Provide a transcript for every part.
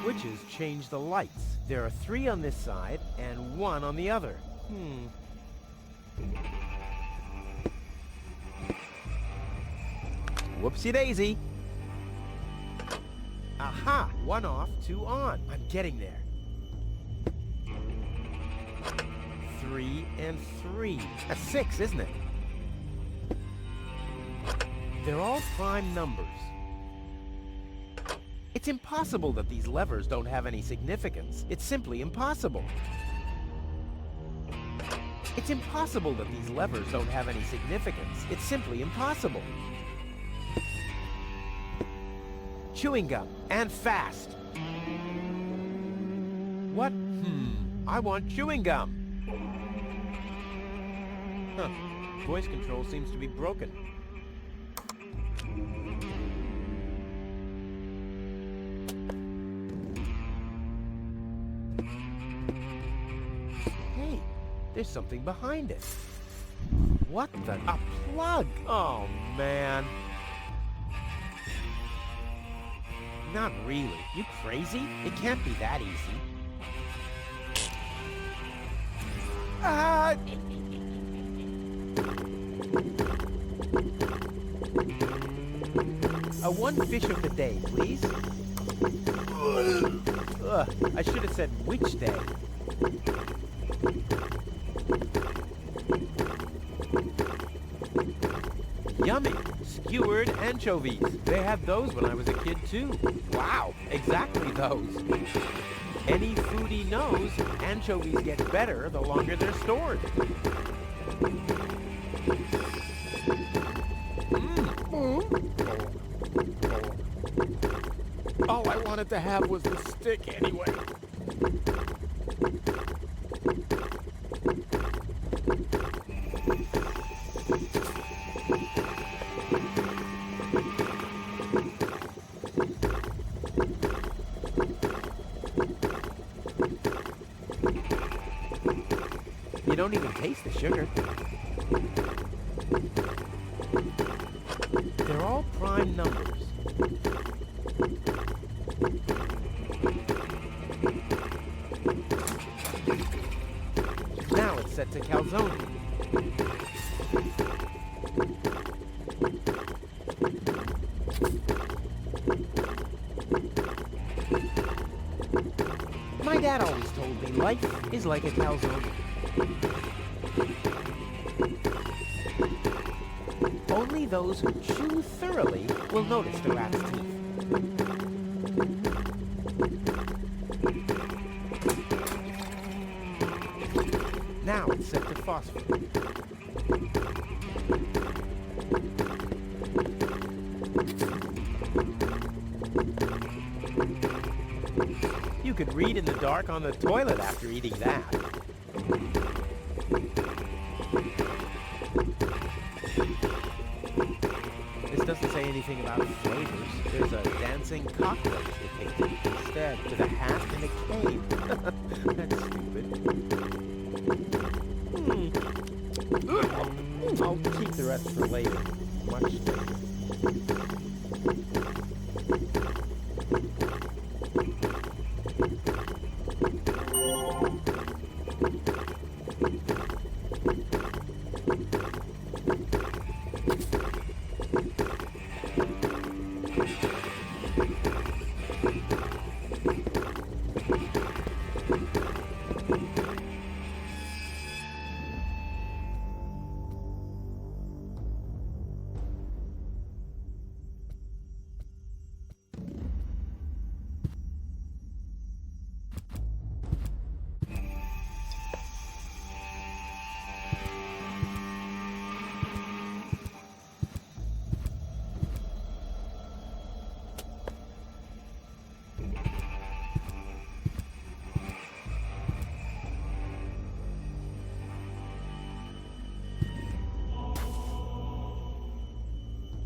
switches change the lights. There are 3 on this side and 1 on the other. Whoopsie-daisy. Aha! 1 off, 2 on. I'm getting there. 3 and 3. That's 6, isn't it? They're all prime numbers. It's impossible that these levers don't have any significance. It's simply impossible. It's impossible that these levers don't have any significance. It's simply impossible. Chewing gum, and fast. What? I want chewing gum. Huh. Voice control seems to be broken. Hey, there's something behind it. What the? A plug! Oh, man. Not really. You crazy? It can't be that easy. One fish of the day, please. I should have said which day. Yummy! Skewered anchovies. They had those when I was a kid, too. Wow, exactly those. Any foodie knows anchovies get better the longer they're stored. All I wanted to have was the stick anyway. You don't even taste the sugar. They're all prime numbers. Now it's set to calzone. My dad always told me life is like a calzone. Only those who chew thoroughly will notice the rat's teeth. Now it's set to phosphor. You could read in the dark on the toilet after eating that. This doesn't say anything about flavors. There's a dancing cockroach depicted instead, with a hat and a cane. That's stupid. I'll keep the rest for later. Much later.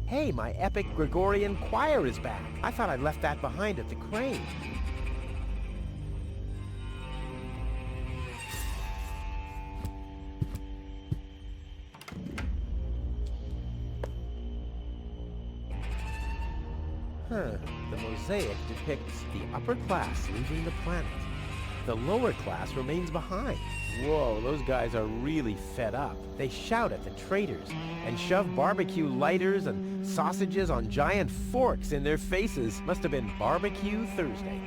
Hey, my epic Gregorian choir is back. I thought I'd left that behind at the crane. The mosaic depicts the upper class leaving the planet. The lower class remains behind. Whoa, those guys are really fed up. They shout at the traitors and shove barbecue lighters and sausages on giant forks in their faces. Must have been Barbecue Thursday.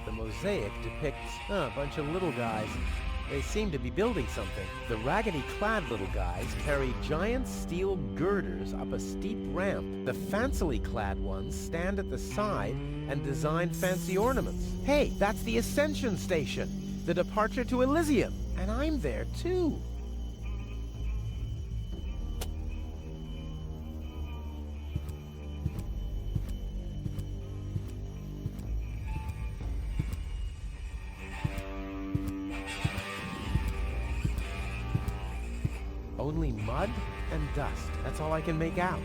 The mosaic depicts a bunch of little guys. They seem to be building something. The raggedy-clad little guys carry giant steel girders up a steep ramp. The fancily-clad ones stand at the side and design fancy ornaments. Hey, that's the Ascension Station, the departure to Elysium, and I'm there too. Only mud and dust. That's all I can make out.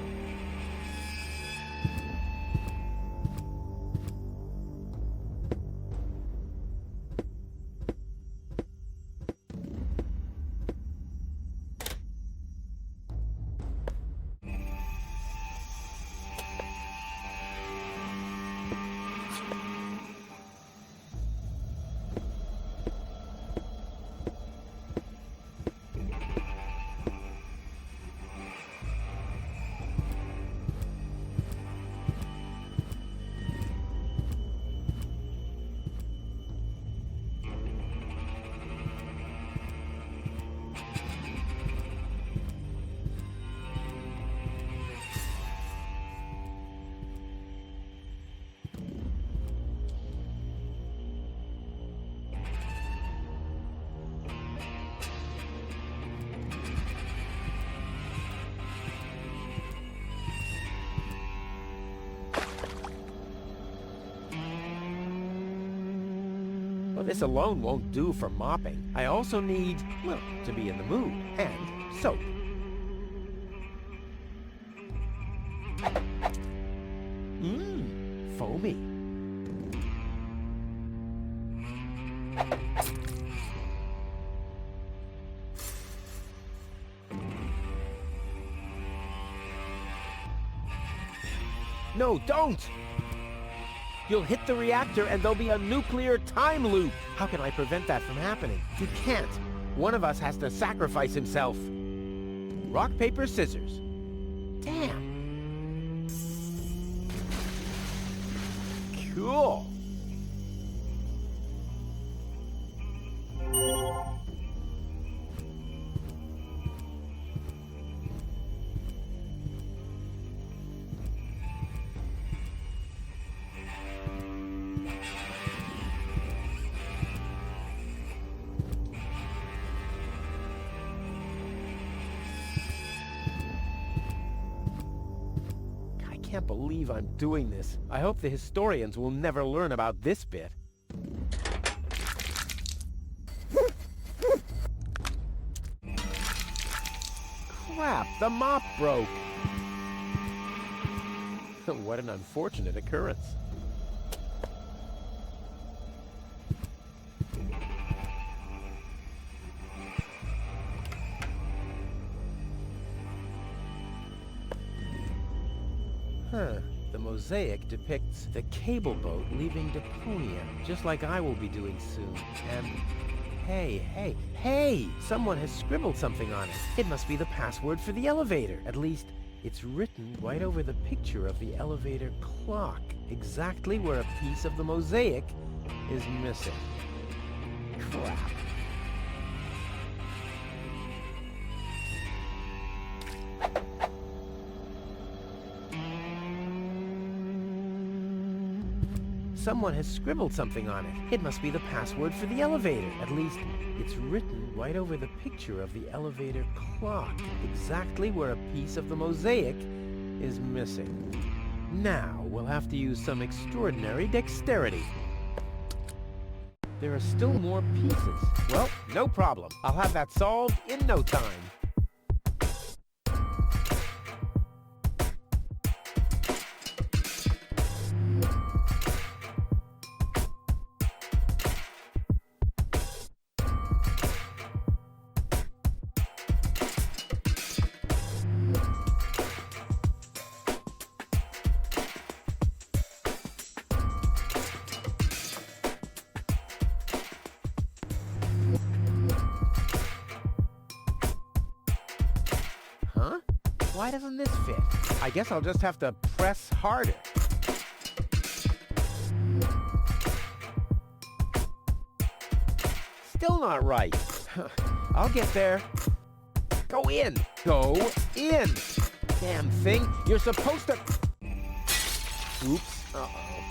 Well, this alone won't do for mopping. I also need, well, to be in the mood, and soap. Foamy. No, don't! You'll hit the reactor and there'll be a nuclear time loop. How can I prevent that from happening? You can't. One of us has to sacrifice himself. Rock, paper, scissors. Damn. Cool. I can't believe I'm doing this. I hope the historians will never learn about this bit. Crap, the mop broke. What an unfortunate occurrence. The mosaic depicts the cable boat leaving Deponia, just like I will be doing soon. And hey! Someone has scribbled something on it. It must be the password for the elevator. At least, it's written right over the picture of the elevator clock, exactly where a piece of the mosaic is missing. Crap. Someone has scribbled something on it. It must be the password for the elevator. At least, it's written right over the picture of the elevator clock, exactly where a piece of the mosaic is missing. Now, we'll have to use some extraordinary dexterity. There are still more pieces. Well, no problem. I'll have that solved in no time. Why doesn't this fit? I guess I'll just have to press harder. Still not right. I'll get there. Go in! Go in! Damn thing, you're supposed to... Oops. Uh-oh.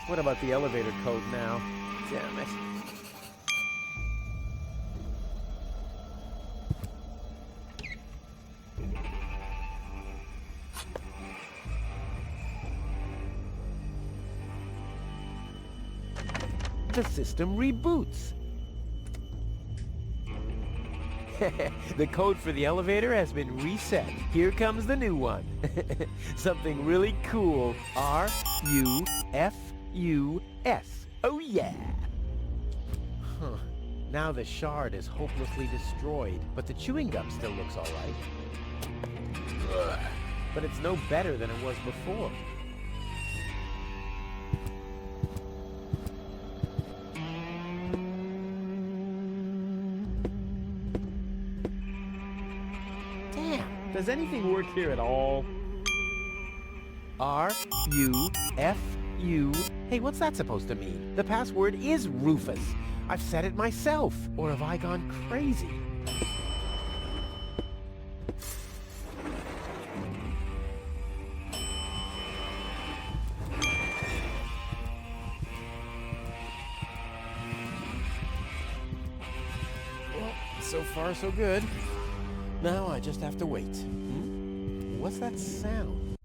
What about the elevator code now? Damn it. The system reboots. The code for the elevator has been reset. Here comes the new one. Something really cool. R-U-F-U-S. Oh yeah! Huh. Now the shard is hopelessly destroyed, but the chewing gum still looks alright. But it's no better than it was before. Does anything work here at all? R-U-F-U... Hey, what's that supposed to mean? The password is Rufus. I've said it myself. Or have I gone crazy? Well, so far so good. Now I just have to wait. What's that sound?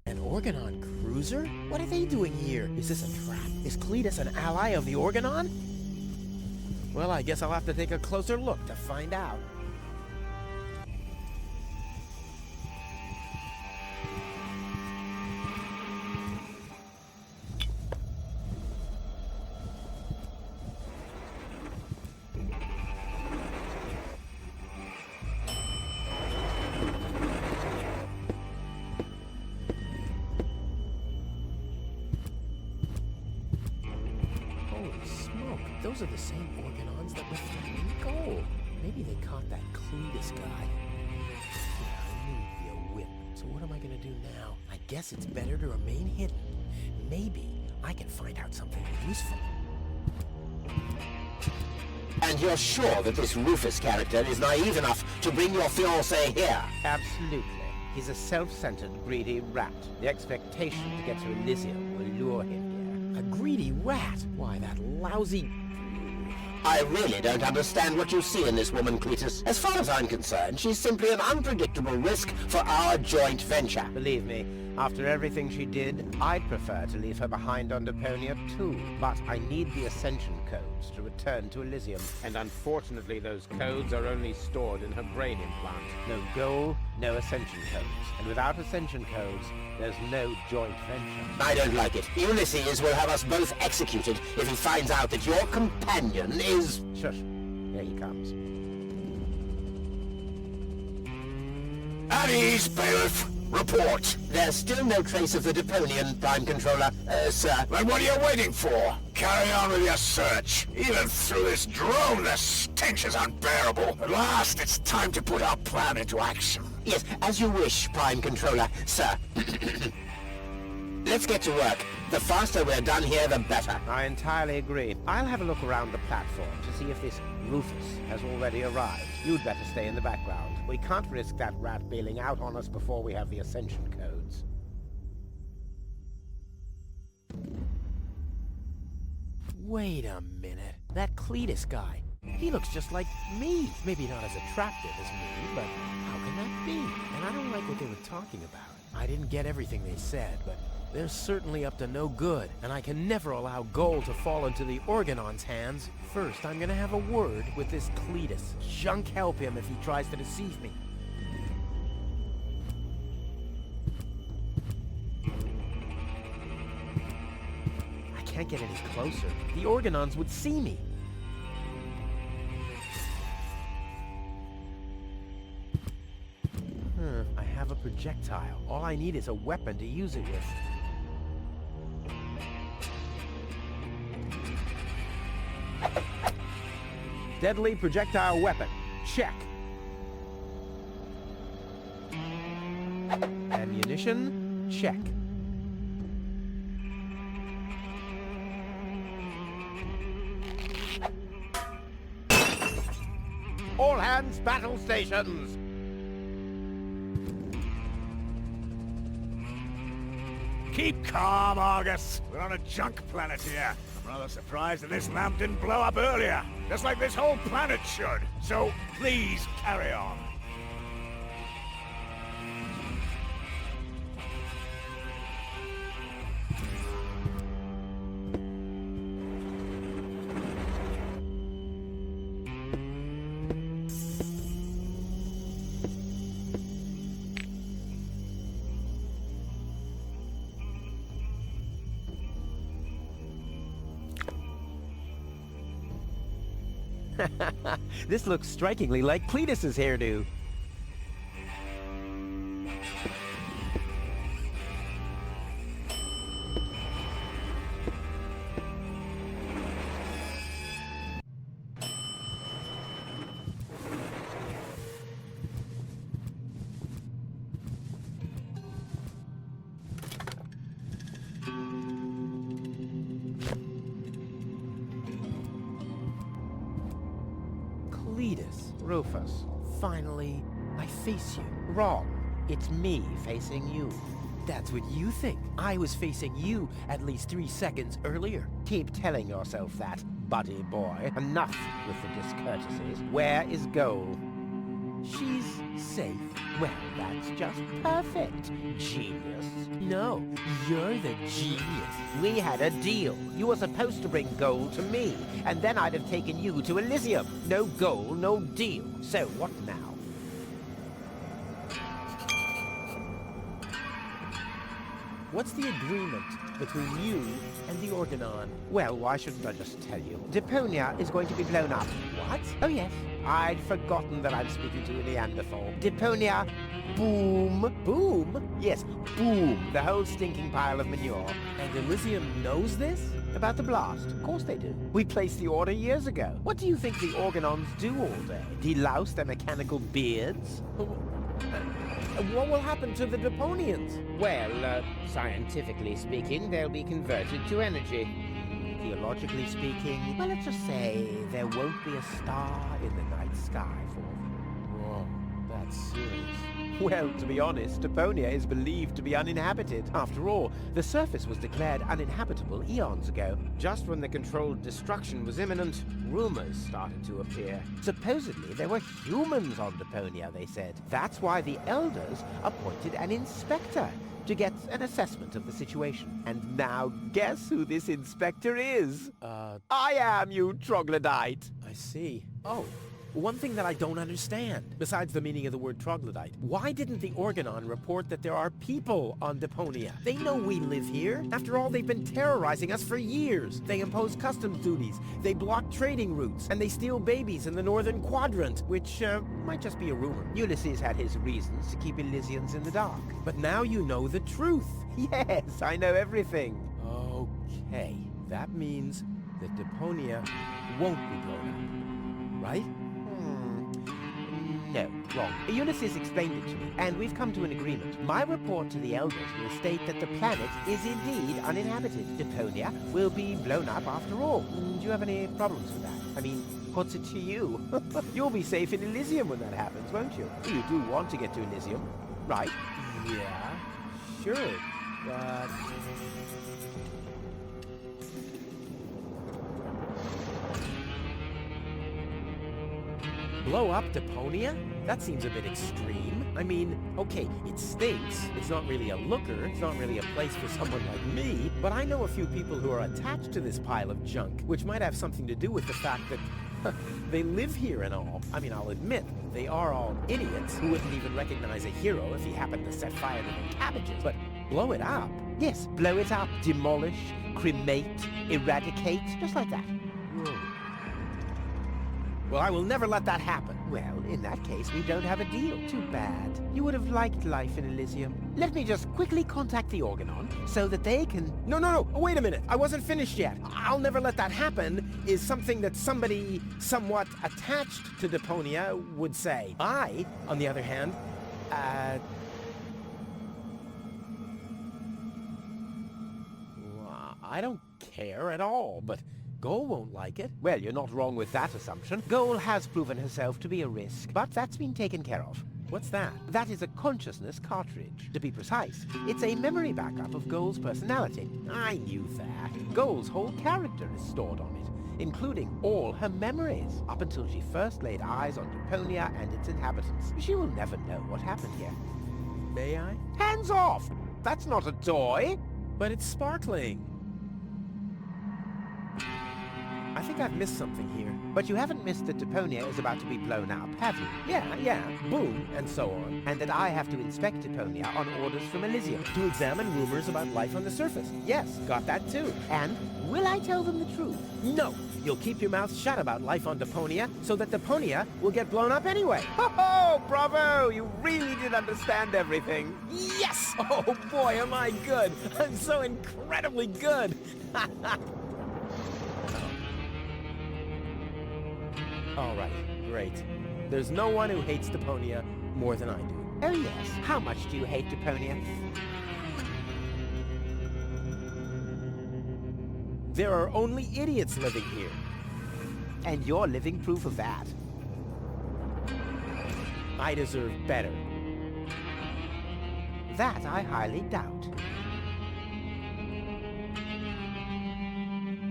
An organon cruiser? What are they doing here? Is this a trap? Is Cletus an ally of the organon? Well, I guess I'll have to take a closer look to find out. Those are the same organons that were threatening Goal. Maybe they caught that Cletus guy. Yeah, I knew he'd be a whip. So what am I gonna do now? I guess it's better to remain hidden. Maybe I can find out something useful. And you're sure that this Rufus character is naive enough to bring your fiancé here? Absolutely. He's a self-centered, greedy rat. The expectation to get to Elysium will lure him here. A greedy rat? Why, that lousy... I really don't understand what you see in this woman, Cletus. As far as I'm concerned, she's simply an unpredictable risk for our joint venture. Believe me, after everything she did, I'd prefer to leave her behind on Deponia too. But I need the Ascension codes to return to Elysium. And unfortunately, those codes are only stored in her brain implant. No goal, no Ascension codes. And without Ascension codes, there's no joint venture. I don't like it. Ulysses will have us both executed if he finds out that your companion is... Shush. Here he comes. At ease, bailiff. Report. There's still no trace of the Deponian, Prime Controller, sir. Then what are you waiting for? Carry on with your search. Even through this drone, the stench is unbearable. At last, it's time to put our plan into action. Yes, as you wish, Prime Controller, sir. Let's get to work. The faster we're done here, the better. I entirely agree. I'll have a look around the platform to see if this Rufus has already arrived. You'd better stay in the background. We can't risk that rat bailing out on us before we have the Ascension codes. Wait a minute. That Cletus guy. He looks just like me. Maybe not as attractive as me, but how can that be? And I don't like what they were talking about. I didn't get everything they said, but they're certainly up to no good, and I can never allow Goal to fall into the Organon's hands. First, I'm gonna have a word with this Cletus. Junk help him if he tries to deceive me. I can't get any closer. The Organons would see me. have a projectile. All I need is a weapon to use it with. Deadly projectile weapon. Check. Ammunition. Check. All hands, battle stations! Keep calm, Argus. We're on a junk planet here. I'm rather surprised that this lamp didn't blow up earlier. Just like this whole planet should. So, please, carry on. This looks strikingly like Cletus's hairdo. Cletus, Rufus, finally, I face you. Wrong. It's me facing you. That's what you think. I was facing you at least 3 seconds earlier. Keep telling yourself that, buddy boy. Enough with the discourtesies. Where is Goal? She's safe. Well, that's just perfect. Genius. No, you're the genius. We had a deal. You were supposed to bring Goal to me, and then I'd have taken you to Elysium. No Goal, no deal. So what now? What's the agreement between you and the organon? Well, why shouldn't I just tell you? Deponia is going to be blown up. What? Oh, yes. I'd forgotten that I'm speaking to a Neanderthal. Deponia, boom. Boom? Yes, boom. The whole stinking pile of manure. And Elysium knows this? About the blast? Of course they do. We placed the order years ago. What do you think the organons do all day? Delouse their mechanical beards? What will happen to the Deponians? Well, scientifically speaking, they'll be converted to energy. Theologically speaking, well, let's just say there won't be a star in the night sky for them. Whoa, that's serious. Well, to be honest, Deponia is believed to be uninhabited. After all, the surface was declared uninhabitable eons ago. Just when the controlled destruction was imminent, rumors started to appear. Supposedly, there were humans on Deponia, they said. That's why the elders appointed an inspector to get an assessment of the situation. And now, guess who this inspector is? I am, you troglodyte! I see. Oh. One thing that I don't understand, besides the meaning of the word troglodyte, why didn't the Organon report that there are people on Deponia? They know we live here. After all, they've been terrorizing us for years. They impose customs duties, they block trading routes, and they steal babies in the northern quadrant, which might just be a rumor. Ulysses had his reasons to keep Elysians in the dark. But now you know the truth. Yes, I know everything. Okay, that means that Deponia won't be blown up, right? No, wrong. Ulysses explained it to me, and we've come to an agreement. My report to the elders will state that the planet is indeed uninhabited. Deponia will be blown up after all. Do you have any problems with that? I mean, what's it to you? You'll be safe in Elysium when that happens, won't you? You do want to get to Elysium, right? Yeah, sure, but... Blow up Deponia? That seems a bit extreme. I mean, okay, it stinks. It's not really a looker. It's not really a place for someone like me. But I know a few people who are attached to this pile of junk, which might have something to do with the fact that they live here and all. I mean, I'll admit, they are all idiots who wouldn't even recognize a hero if he happened to set fire to their cabbages. But blow it up? Yes, blow it up. Demolish, cremate, eradicate, just like that. Whoa. Well, I will never let that happen. Well, in that case, we don't have a deal. Too bad. You would have liked life in Elysium. Let me just quickly contact the organon so that they can... No, wait a minute. I wasn't finished yet. I'll never let that happen is something that somebody somewhat attached to Deponia would say. I, on the other hand, I don't care at all, but Goal won't like it. Well, you're not wrong with that assumption. Goal has proven herself to be a risk, but that's been taken care of. What's that? That is a consciousness cartridge. To be precise, it's a memory backup of Goal's personality. I knew that. Goal's whole character is stored on it, including all her memories, up until she first laid eyes on Deponia and its inhabitants. She will never know what happened here. May I? Hands off! That's not a toy! But it's sparkling. I think I've missed something here. But you haven't missed that Deponia is about to be blown up, have you? Yeah. Boom, and so on. And that I have to inspect Deponia on orders from Elysium to examine rumors about life on the surface. Yes, got that too. And will I tell them the truth? No! You'll keep your mouth shut about life on Deponia so that Deponia will get blown up anyway. Ho-ho! Bravo! You really did understand everything. Yes! Oh boy, am I good! I'm so incredibly good! All right, great. There's no one who hates Deponia more than I do. Oh yes, how much do you hate Deponia? There are only idiots living here. And you're living proof of that. I deserve better. That I highly doubt.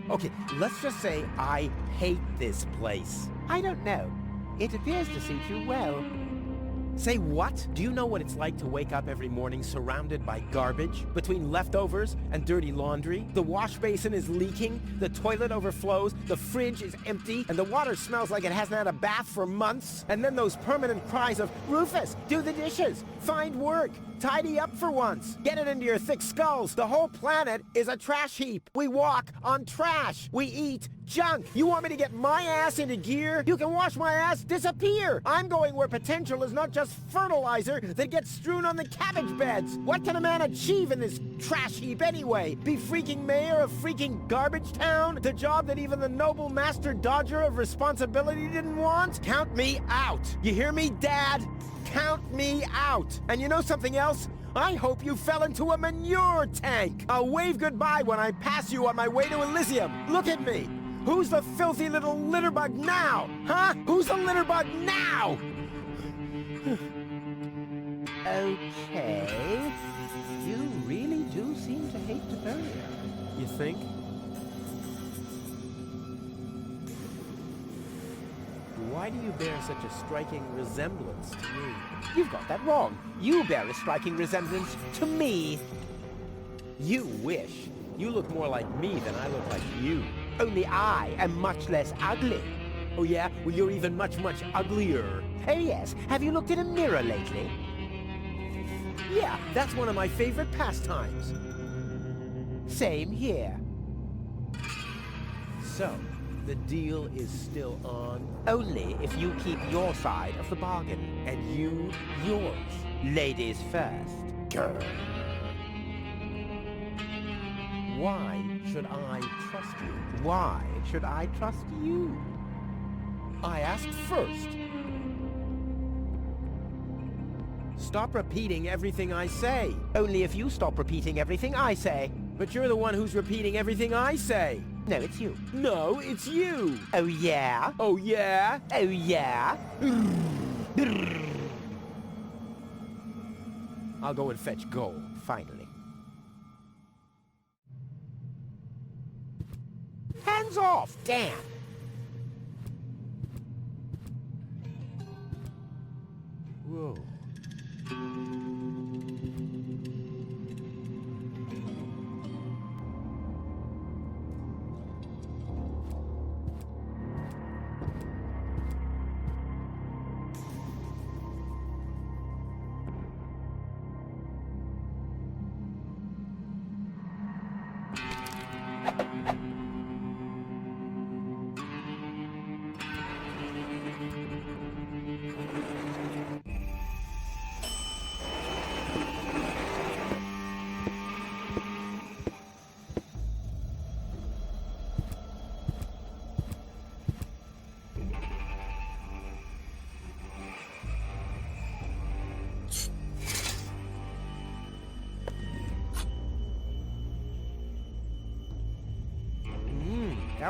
Okay, let's just say I hate this place. I don't know. It appears to suit you well. Say what? Do you know what it's like to wake up every morning surrounded by garbage? Between leftovers and dirty laundry? The wash basin is leaking, the toilet overflows, the fridge is empty, and the water smells like it hasn't had a bath for months. And then those permanent cries of, Rufus, do the dishes, find work, tidy up for once, get it into your thick skulls. The whole planet is a trash heap. We walk on trash. We eat junk. You want me to get my ass into gear? You can watch my ass disappear. I'm going where potential is not just fertilizer that gets strewn on the cabbage beds. What can a man achieve in this trash heap anyway? Be freaking mayor of freaking garbage town? The job that even the noble master dodger of responsibility didn't want? Count me out. You hear me, Dad? Count me out. And you know something else? I hope you fell into a manure tank. I'll wave goodbye when I pass you on my way to Elysium. Look at me. Who's the filthy little litterbug now? Huh? Who's the litterbug now? Okay. You really do seem to hate Deponia. You think? Why do you bear such a striking resemblance to me? You've got that wrong. You bear a striking resemblance to me. You wish. You look more like me than I look like you. Only I am much less ugly. Oh yeah? Well, you're even much uglier. Oh yes. Have you looked in a mirror lately? Yeah, that's one of my favorite pastimes. Same here. So, the deal is still on? Only if you keep your side of the bargain, and you, yours. Ladies first. Grr. Why should I trust you? Why should I trust you? I asked first. Stop repeating everything I say. Only if you stop repeating everything I say. But you're the one who's repeating everything I say. No, it's you. No, it's you. Oh, yeah? Oh, yeah? Oh, yeah? I'll go and fetch Goal, finally. Hands off! Damn! Whoa.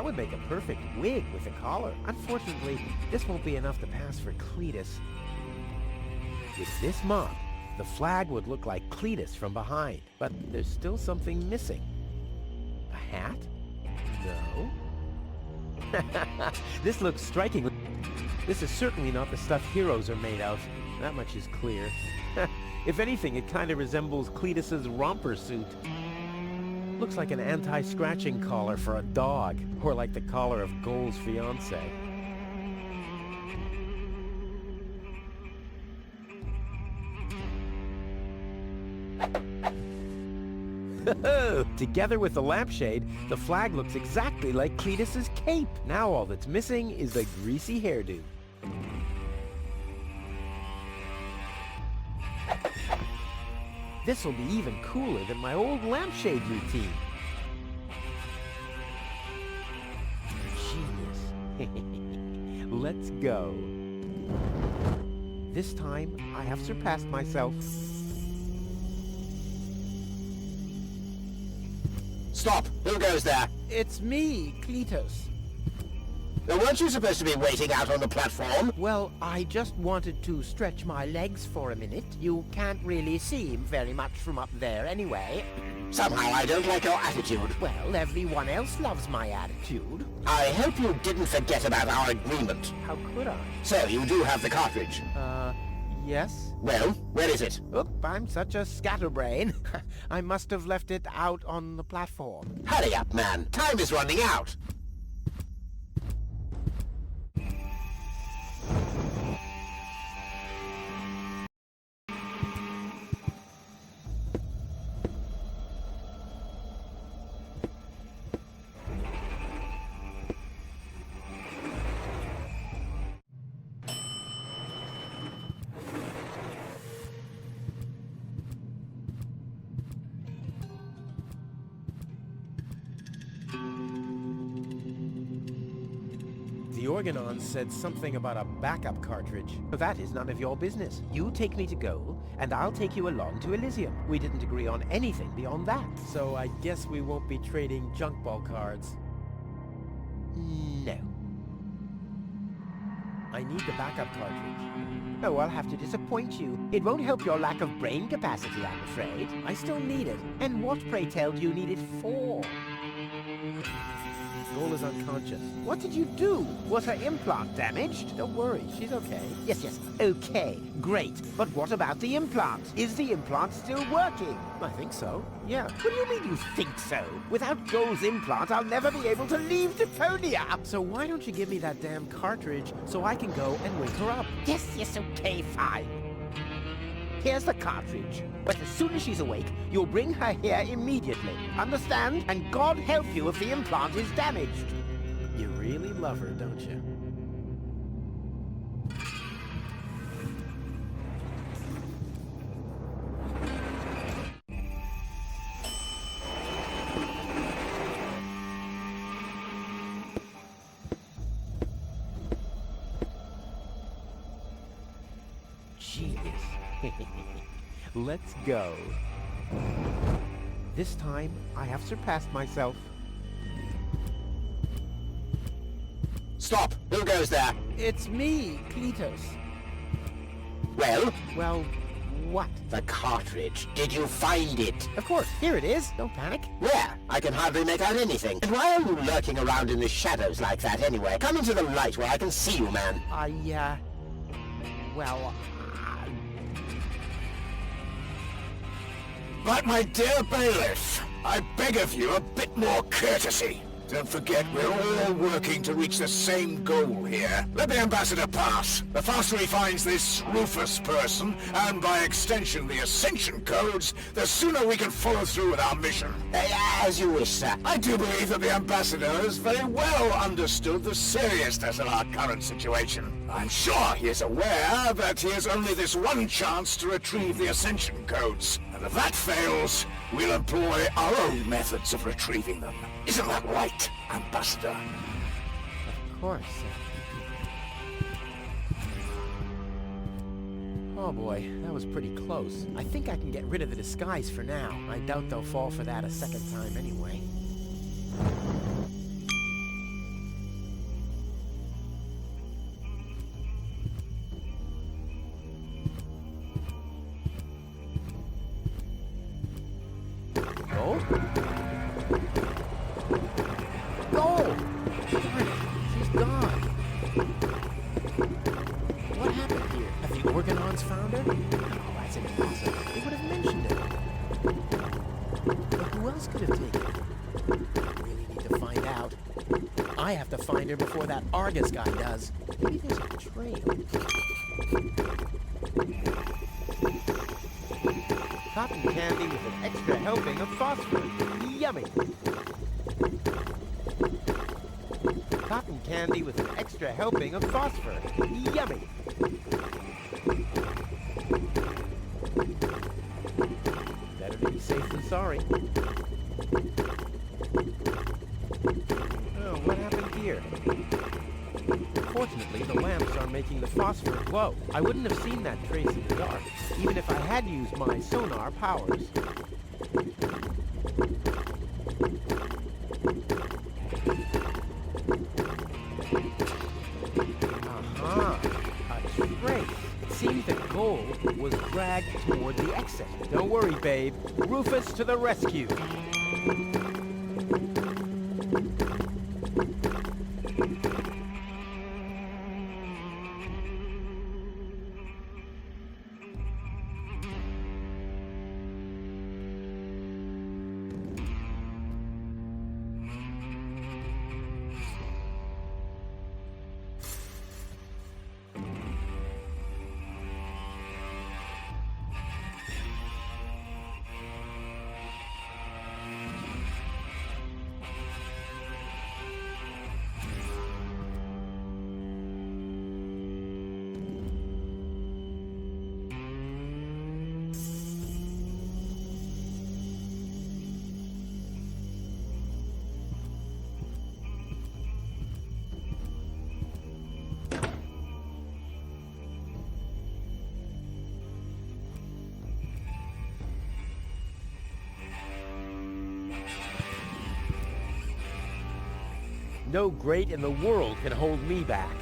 That would make a perfect wig with a collar. Unfortunately, this won't be enough to pass for Cletus. With this mop, the flag would look like Cletus from behind, but there's still something missing. A hat? No. This looks striking. This is certainly not the stuff heroes are made of. That much is clear. If anything, it kind of resembles Cletus's romper suit. Looks like an anti-scratching collar for a dog, or like the collar of Goal's fiancé. Together with the lampshade, the flag looks exactly like Cletus's cape. Now all that's missing is the greasy hairdo. This'll be even cooler than my old lampshade routine. Genius. Let's go. This time, I have surpassed myself. Stop! Who goes there? It's me, Cletus. Now, weren't you supposed to be waiting out on the platform? Well, I just wanted to stretch my legs for a minute. You can't really see very much from up there anyway. Somehow I don't like your attitude. Well, everyone else loves my attitude. I hope you didn't forget about our agreement. How could I? So, you do have the cartridge? Yes? Well, where is it? Oop, I'm such a scatterbrain. I must have left it out on the platform. Hurry up, man. Time is running out. The organons said something about a backup cartridge. That is none of your business. You take me to Goal, and I'll take you along to Elysium. We didn't agree on anything beyond that. So I guess we won't be trading junk ball cards. No. I need the backup cartridge. Oh, I'll have to disappoint you. It won't help your lack of brain capacity, I'm afraid. I still need it. And what, pray tell, do you need it for? Goal is unconscious. What did you do? Was her implant damaged? Don't worry, she's okay. Yes, okay, great. But what about the implant? Is the implant still working? I think so. Yeah. What do you mean you think so? Without Goal's implant, I'll never be able to leave Deponia. So why don't you give me that damn cartridge so I can go and wake her up? Yes, okay, fine. Here's the cartridge. But as soon as she's awake, you'll bring her here immediately. Understand? And God help you if the implant is damaged. You really love her, don't you? Genius. Let's go. This time, I have surpassed myself. Stop! Who goes there? It's me, Cletus. Well? Well, what? The cartridge. Did you find it? Of course, here it is. Don't panic. Where? I can hardly make out anything. And why are you lurking around in the shadows like that anyway? Come into the light where I can see you, man. But my dear bailiff, I beg of you a bit more courtesy. Don't forget, we're all working to reach the same goal here. Let the ambassador pass. The faster he finds this Rufus person, and by extension the Ascension codes, the sooner we can follow through with our mission. As you wish, sir. I do believe that the ambassador has very well understood the seriousness of our current situation. I'm sure he is aware that he has only this one chance to retrieve the Ascension codes. And if that fails, we'll employ our own methods of retrieving them. Isn't that right, Ambassador? Of course. Oh boy, that was pretty close. I think I can get rid of the disguise for now. I doubt they'll fall for that a second time anyway. God! What happened here? Have the organons found her? No, that's impossible. They would have mentioned it. But who else could have taken her? I really need to find out. I have to find her before that Argus guy does. Maybe there's a trail. Cotton candy with an extra helping of phosphorus. Yummy! Cotton candy with an extra helping of phosphorus. Yummy! Better to be safe than sorry. Oh, what happened here? Fortunately, the lamps are making the phosphor glow. I wouldn't have seen that trace in the dark, even if I had used my sonar powers. Aha! A trace. It seems that Goal was dragged toward the exit. Don't worry, babe. Rufus to the rescue! No grate in the world can hold me back.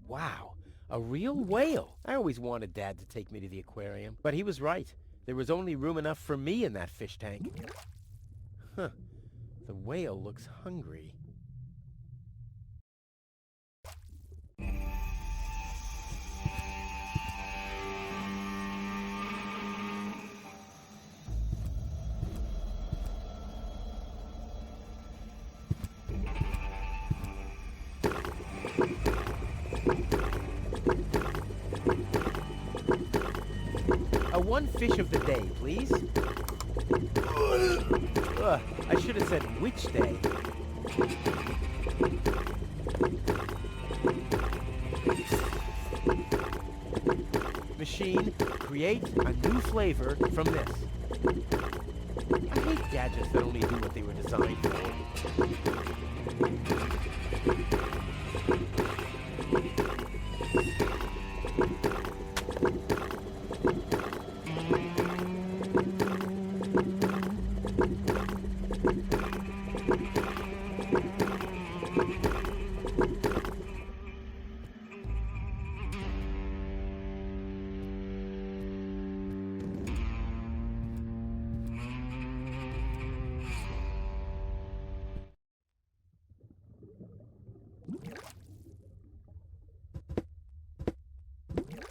Wow. A real whale! I always wanted Dad to take me to the aquarium, but he was right. There was only room enough for me in that fish tank. Huh. The whale looks hungry. One fish of the day, please. I should have said which day. Machine, create a new flavor from this. I hate gadgets that only do what they were designed for.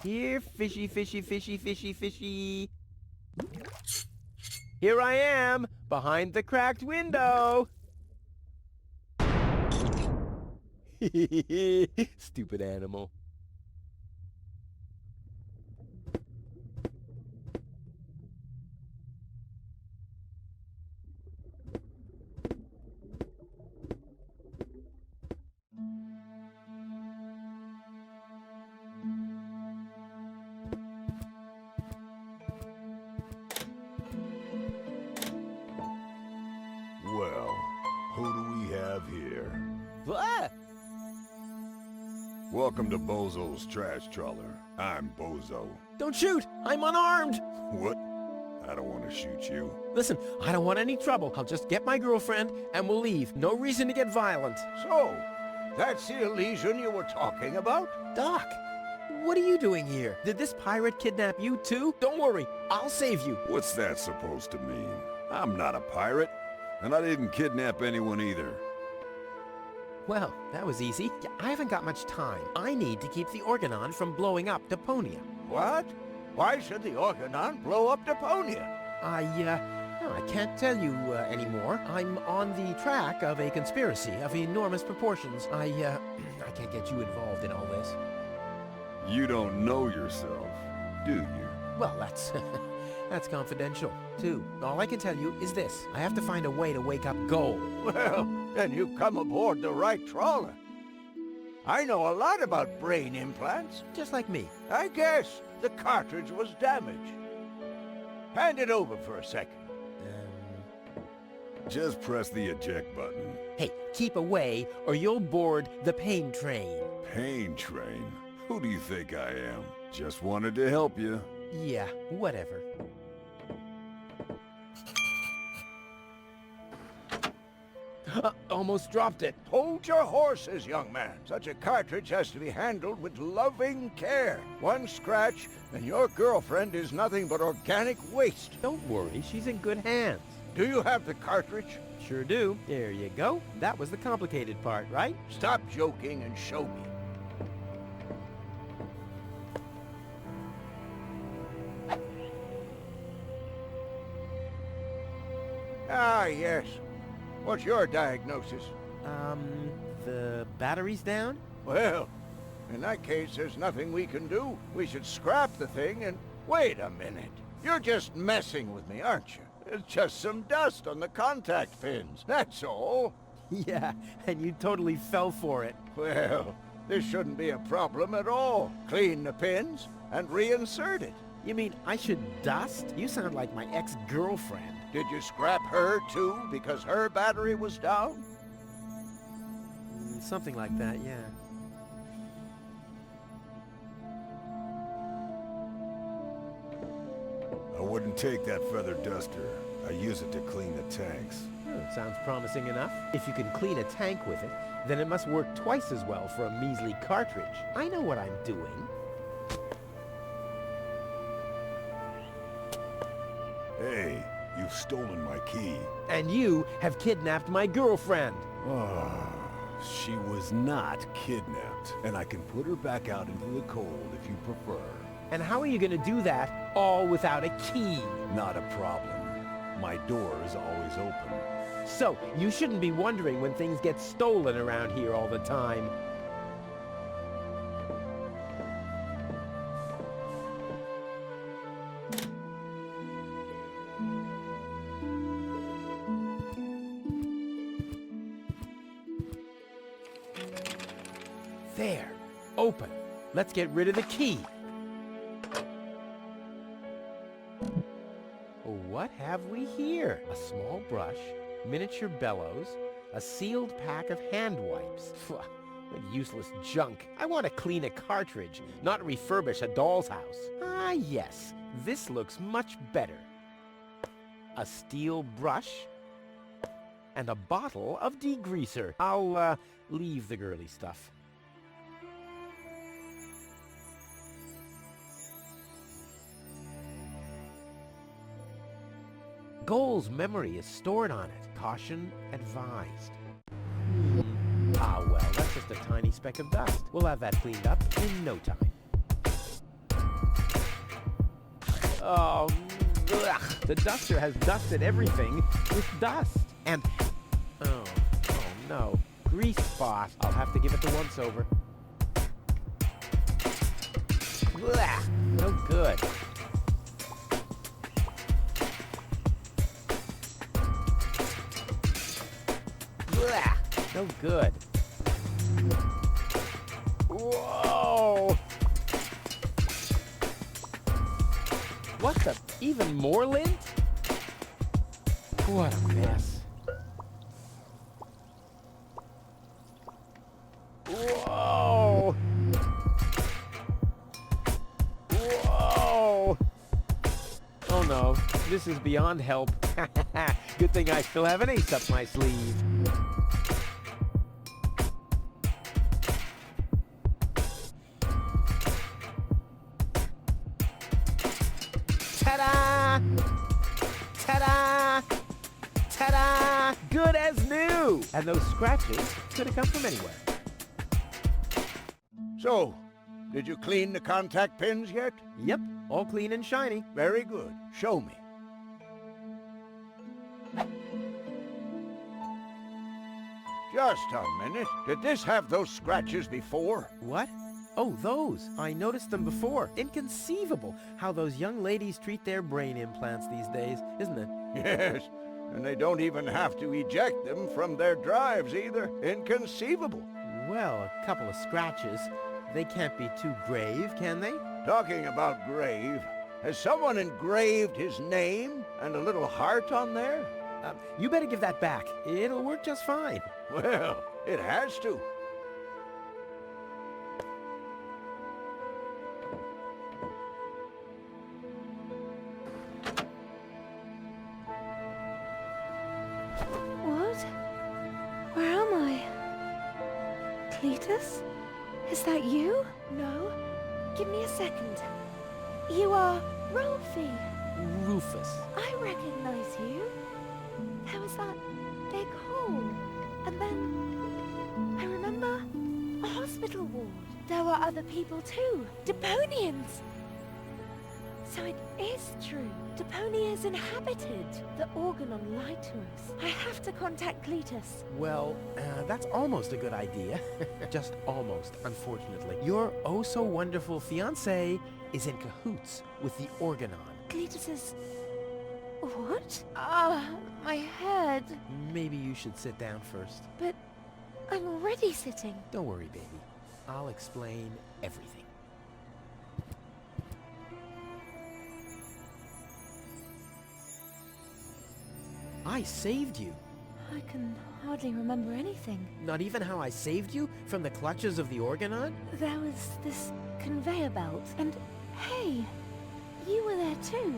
Here, fishy, fishy, fishy, fishy, fishy. Here I am, behind the cracked window. Stupid animal. Well, who do we have here? What? Welcome to Bozo's Trash Trawler. I'm Bozo. Don't shoot! I'm unarmed! What? I don't want to shoot you. Listen, I don't want any trouble. I'll just get my girlfriend and we'll leave. No reason to get violent. So, that's the illusion you were talking about? Doc, what are you doing here? Did this pirate kidnap you too? Don't worry, I'll save you. What's that supposed to mean? I'm not a pirate, and I didn't kidnap anyone either. Well, that was easy. Yeah, I haven't got much time. I need to keep the organon from blowing up Deponia. What? Why should the organon blow up Deponia? I can't tell you anymore. I'm on the track of a conspiracy of enormous proportions. I can't get you involved in all this. You don't know yourself, do you? Well, that's that's confidential, too. All I can tell you is this. I have to find a way to wake up Goal. Well, then you've come aboard the right trawler. I know a lot about brain implants. Just like me. I guess the cartridge was damaged. Hand it over for a second. Just press the eject button. Hey, keep away or you'll board the pain train. Pain train? Who do you think I am? Just wanted to help you. Yeah, whatever. Almost dropped it. Hold your horses, young man. Such a cartridge has to be handled with loving care. One scratch, and your girlfriend is nothing but organic waste. Don't worry, she's in good hands. Do you have the cartridge? Sure do. There you go. That was the complicated part, right? Stop joking and show me. Ah, yes. What's your diagnosis? The battery's down? Well, in that case, there's nothing we can do. We should scrap the thing and... Wait a minute. You're just messing with me, aren't you? It's just some dust on the contact pins, that's all. Yeah, and you totally fell for it. Well, this shouldn't be a problem at all. Clean the pins and reinsert it. You mean I should dust? You sound like my ex-girlfriend. Did you scrap her too because her battery was down? Something like that, yeah. I wouldn't take that feather duster. I use it to clean the tanks. Oh, sounds promising enough. If you can clean a tank with it, then it must work twice as well for a measly cartridge. I know what I'm doing. Hey, you've stolen my key. And you have kidnapped my girlfriend. Ah, she was not kidnapped, and I can put her back out into the cold if you prefer. And how are you going to do that all without a key? Not a problem. My door is always open. So, you shouldn't be wondering when things get stolen around here all the time. There. Open. Let's get rid of the key. What have we here? A small brush, miniature bellows, a sealed pack of hand wipes. What useless junk. I want to clean a cartridge, not refurbish a doll's house. Ah, yes. This looks much better. A steel brush and a bottle of degreaser. I'll, leave the girly stuff. Goal's memory is stored on it. Caution advised. Ah, well, that's just a tiny speck of dust. We'll have that cleaned up in no time. Oh, ugh. The duster has dusted everything with dust. And, oh no, grease spot. I'll have to give it the once-over. Ugh, no good. No good. Whoa! What the? Even more lint? What a mess. Whoa! Whoa! Oh no, this is beyond help. Good thing I still have an ace up my sleeve. Ta-da! Ta-da! Ta-da! Good as new! And those scratches could have come from anywhere. So, did you clean the contact pins yet? Yep, all clean and shiny. Very good. Show me. Just a minute. Did this have those scratches before? What? Oh, those. I noticed them before. Inconceivable how those young ladies treat their brain implants these days, isn't it? Yes, and they don't even have to eject them from their drives either. Inconceivable. Well, a couple of scratches. They can't be too grave, can they? Talking about grave, has someone engraved his name and a little heart on there? You better give that back. It'll work just fine. Well, it has to. What? Where am I? Cletus? Is that you? No. Give me a second. You are Rolfie. Rufus. I recognize you. There was that big hole. And then I remember a hospital ward. There were other people too. Deponians. So it is true. Deponia is inhabited. The organon lied to us. I have to contact Cletus. Well, that's almost a good idea. Just almost, unfortunately. Your oh-so-wonderful fiancé is in cahoots with the organon. Cletus is... What? Ah, my head. Maybe you should sit down first. But I'm already sitting. Don't worry, baby. I'll explain everything. I saved you. I can hardly remember anything. Not even how I saved you from the clutches of the organon? There was this conveyor belt, and hey, you were there too.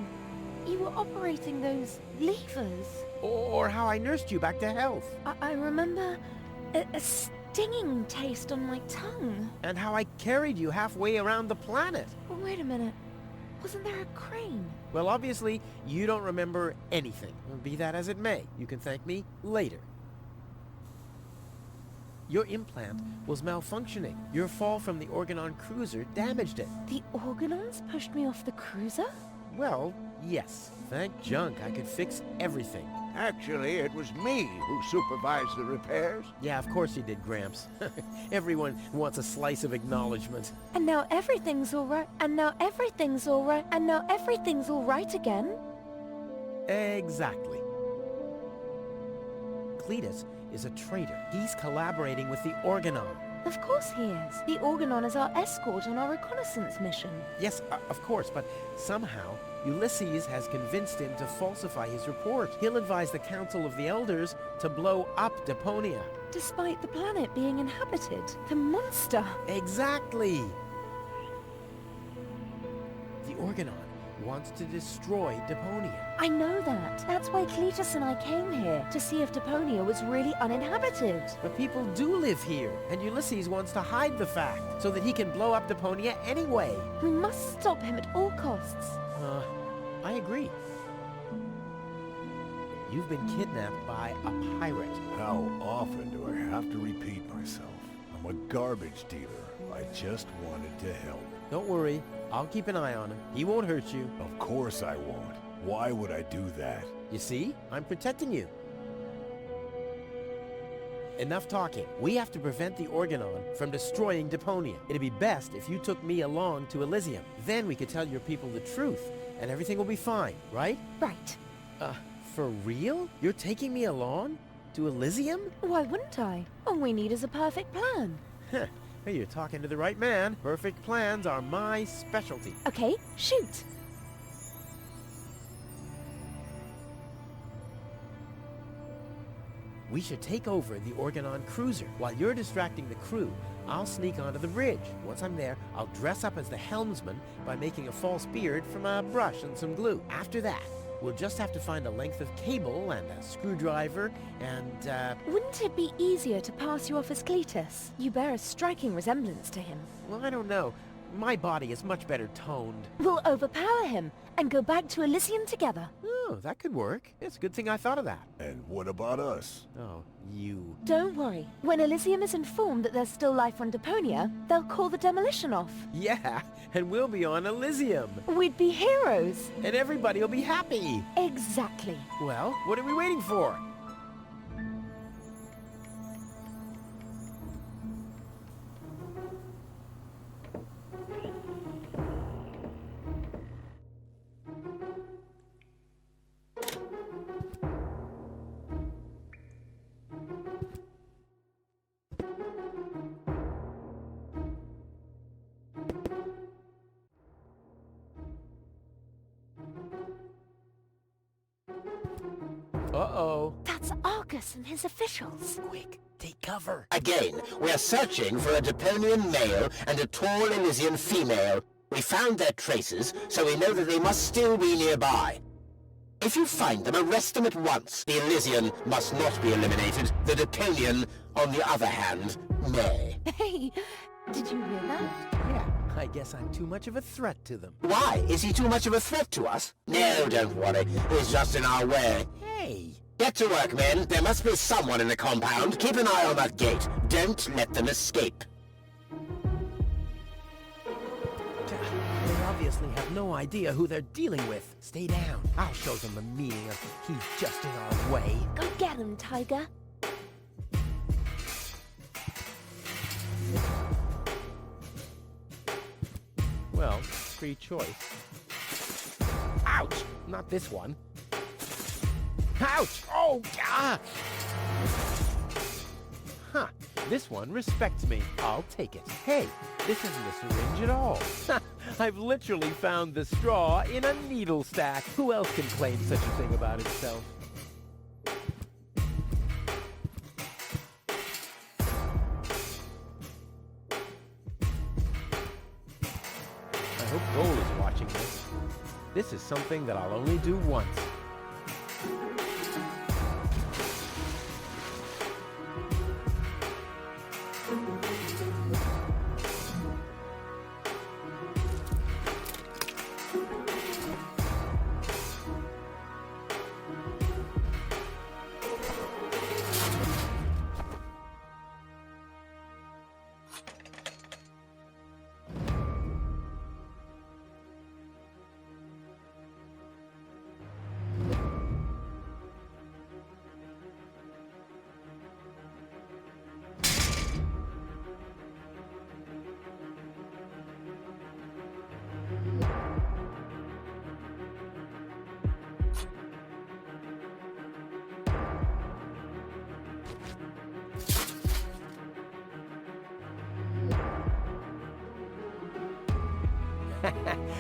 You were operating those levers. Or how I nursed you back to health. I remember a stinging taste on my tongue. And how I carried you halfway around the planet. Wait a minute. Wasn't there a crane? Well, obviously, you don't remember anything. Be that as it may, you can thank me later. Your implant was malfunctioning. Your fall from the Organon cruiser damaged it. The organons pushed me off the cruiser? Well, yes. Thank junk I could fix everything. Actually, it was me who supervised the repairs. Yeah, of course you did, Gramps. Everyone wants a slice of acknowledgement. And now everything's all right. And now everything's all right. And now everything's all right again. Exactly. Cletus is a traitor. He's collaborating with the Organon. Of course he is. The Organon is our escort on our reconnaissance mission. Yes, of course, but somehow Ulysses has convinced him to falsify his report. He'll advise the Council of the Elders to blow up Deponia. Despite the planet being inhabited. The monster. Exactly. The Organon wants to destroy Deponia. I know that. That's why Cletus and I came here, to see if Deponia was really uninhabited. But people do live here, and Ulysses wants to hide the fact, so that he can blow up Deponia anyway. We must stop him at all costs. I agree. You've been kidnapped by a pirate. How often do I have to repeat myself? I'm a garbage dealer. I just wanted to help. Don't worry, I'll keep an eye on him. He won't hurt you. Of course I won't. Why would I do that? You see? I'm protecting you. Enough talking. We have to prevent the Organon from destroying Deponia. It'd be best if you took me along to Elysium. Then we could tell your people the truth, and everything will be fine, right? Right. For real? You're taking me along? To Elysium? Why wouldn't I? All we need is a perfect plan. Huh. Hey, you're talking to the right man. Perfect plans are my specialty. Okay, shoot. We should take over the Organon cruiser. While you're distracting the crew, I'll sneak onto the bridge. Once I'm there, I'll dress up as the helmsman by making a false beard from a brush and some glue. After that, we'll just have to find a length of cable and a screwdriver and, Wouldn't it be easier to pass you off as Cletus? You bear a striking resemblance to him. well, I don't know. My body is much better toned. We'll overpower him and go back to Elysium together. Oh, that could work. It's a good thing I thought of that. And what about us? Oh, you. Don't worry. When Elysium is informed that there's still life on Deponia, they'll call the demolition off. Yeah, and we'll be on Elysium. We'd be heroes. And everybody will be happy. Exactly. Well, what are we waiting for? Uh-oh. That's Argus and his officials. Quick, take cover. Again, we are searching for a Deponian male and a tall Elysian female. We found their traces, so we know that they must still be nearby. If you find them, arrest them at once. The Elysian must not be eliminated. The Deponian, on the other hand, may. Hey, did you hear that? Yeah, I guess I'm too much of a threat to them. Why? Is he too much of a threat to us? No, don't worry. He's just in our way. Hey! Get to work, men. There must be someone in the compound. Keep an eye on that gate. Don't let them escape. They obviously have no idea who they're dealing with. Stay down. I'll show them the meaning of he's just in our way. Go get him, Tiger. Well, free choice. Ouch! Not this one. Ouch! Oh, ah! Huh. This one respects me. I'll take it. Hey, this isn't a syringe at all. I've literally found the straw in a needle stack. Who else can claim such a thing about himself? I hope Goal is watching this. This is something that I'll only do once.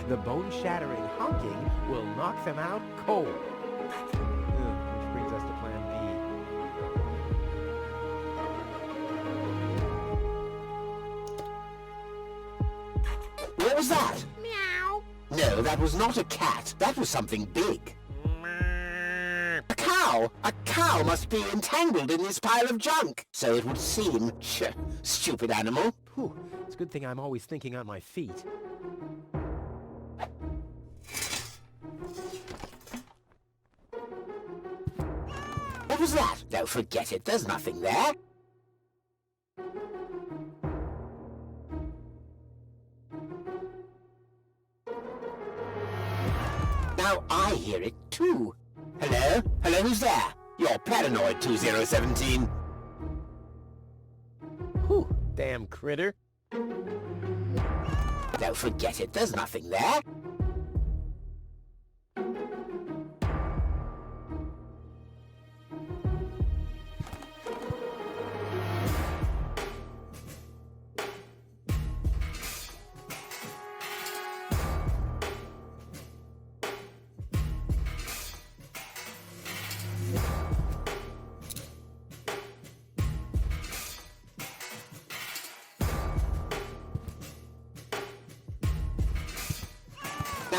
The bone-shattering honking will knock them out cold. Which brings us to Plan B. What was that? Meow. No, that was not a cat. That was something big. A cow! A cow must be entangled in this pile of junk. So it would seem. Stupid animal. Whew, it's a good thing I'm always thinking on my feet. What was that? No, forget it. There's nothing there. Now I hear it too. Hello? Hello, who's there? You're Paranoid 2017. Whew, damn critter. Don't forget it. There's nothing there.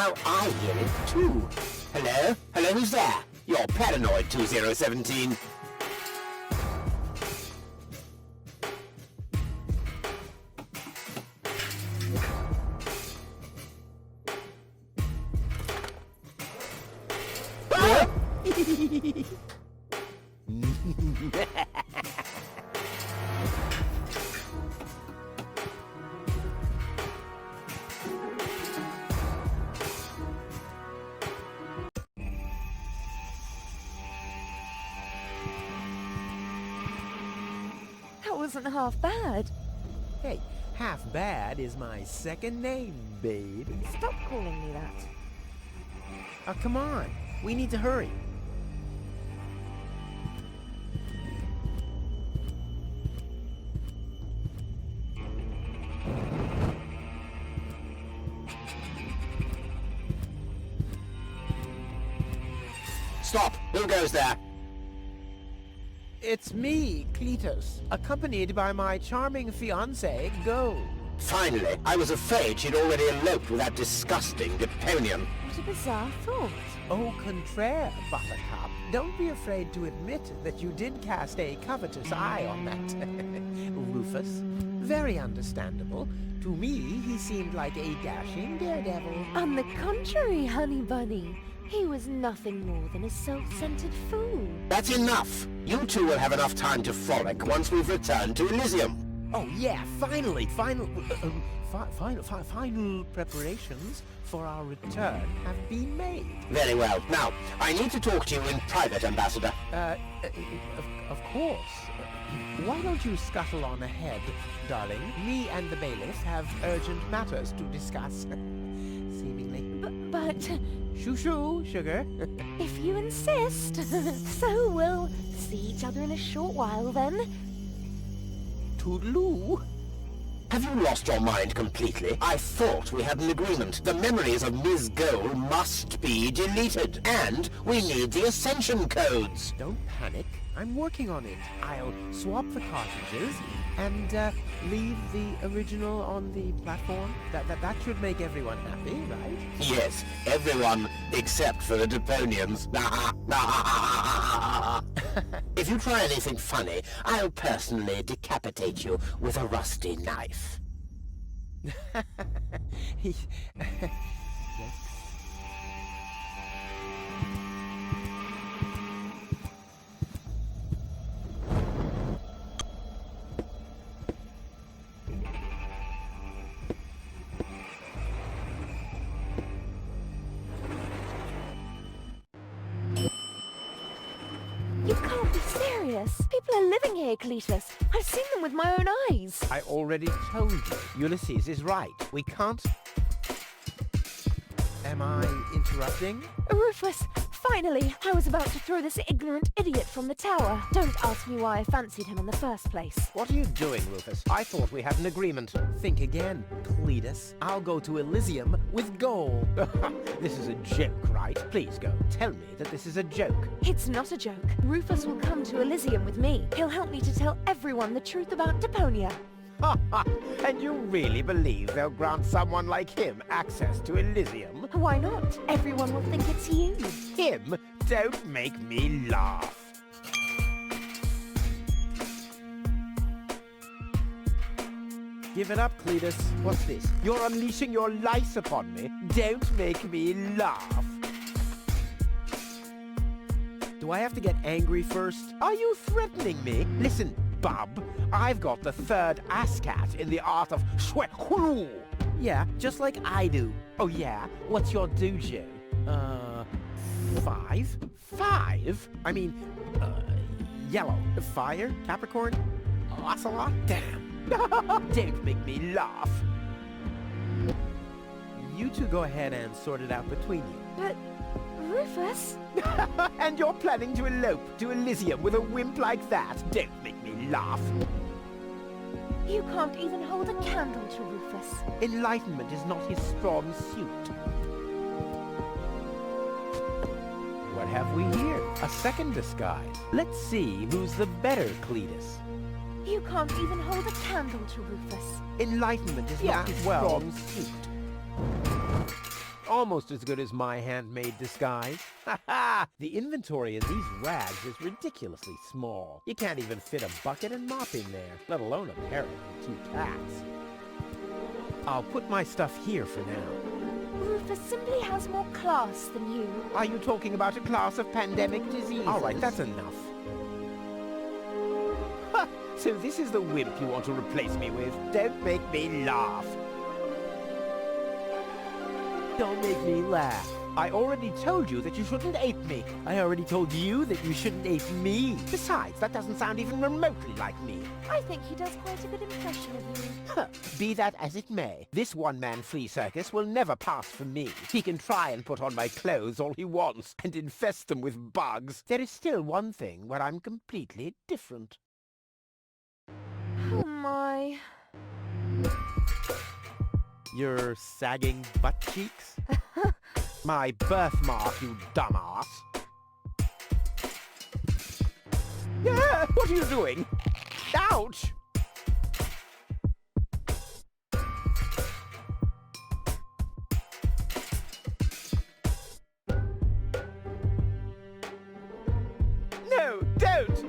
Now I hear it too. Hello? Hello, who's there? You're Paranoid 2017. That wasn't half bad. Hey, half bad is my second name, babe. Stop calling me that. Oh, come on. We need to hurry. Stop! Who goes there? It's me, Cletus, accompanied by my charming fiancée, Goal. Finally, I was afraid she'd already eloped with that disgusting Deponian. What a bizarre thought. Au contraire, Buttercup. Don't be afraid to admit that you did cast a covetous eye on that Rufus. Very understandable. To me, he seemed like a dashing daredevil. On the contrary, honey bunny. He was nothing more than a self-centered fool. That's enough! You two will have enough time to frolic once we've returned to Elysium. Oh yeah, finally, final preparations for our return have been made. Very well. Now, I need to talk to you in private, Ambassador. Of course. Why don't you scuttle on ahead, darling? Me and the bailiff have urgent matters to discuss. Seemingly. But Shoo-shoo, sugar. if you insist, so we'll see each other in a short while then. Toodaloo. Have you lost your mind completely? I thought we had an agreement. The memories of Ms. Goal must be deleted. And we need the ascension codes. Don't panic. I'm working on it. I'll swap the cartridges and leave the original on the platform. That should make everyone happy, right? Yes, everyone except for the Deponians. If you try anything funny, I'll personally decapitate you with a rusty knife. Yes. You can't be serious. People are living here, Cletus. I've seen them with my own eyes. I already told you. Ulysses is right. We can't... Am I interrupting? Rufus, finally, I was about to throw this ignorant idiot from the tower. Don't ask me why I fancied him in the first place. What are you doing, Rufus? I thought we had an agreement. Think again, Cletus. I'll go to Elysium with Goal. This is a joke, right? Please go. Tell me that this is a joke. It's not a joke. Rufus will come to Elysium with me. He'll help me to tell everyone the truth about Deponia. And you really believe they'll grant someone like him access to Elysium? Why not? Everyone will think it's you. Him? Don't make me laugh. Give it up, Cletus. What's this? You're unleashing your lice upon me. Don't make me laugh. Do I have to get angry first? Are you threatening me? Listen, bub. I've got the third ASCAT in the art of shwe. Yeah, just like I do. Oh yeah? What's your dojo? 5? 5? I mean, yellow. Fire? Capricorn? Ocelot? Damn. Don't make me laugh. You two go ahead and sort it out between you. But, Rufus? And you're planning to elope to Elysium with a wimp like that? Don't make me laugh. You can't even hold a candle to Rufus. Enlightenment is not his strong suit. What have we here? A second disguise. Let's see who's the better Cletus. You can't even hold a candle to Rufus. Enlightenment is not his strong suit. almost as good as my handmade disguise. Ha ha! The inventory in these rags is ridiculously small. You can't even fit a bucket and mop in there, let alone a parrot and 2 cats. I'll put my stuff here for now. Rufus simply has more class than you. Are you talking about a class of pandemic diseases? All right, that's enough. Ha! So this is the wimp you want to replace me with? Don't make me laugh. Don't make me laugh. I already told you that you shouldn't ape me. I already told you that you shouldn't ape me. Besides, that doesn't sound even remotely like me. I think he does quite a good impression of you. Huh. Be that as it may, this one-man flea circus will never pass for me. He can try and put on my clothes all he wants and infest them with bugs. There is still one thing where I'm completely different. Oh my. Your sagging butt cheeks? My birthmark, you dumbass. Yeah, what are you doing? Ouch! No, don't!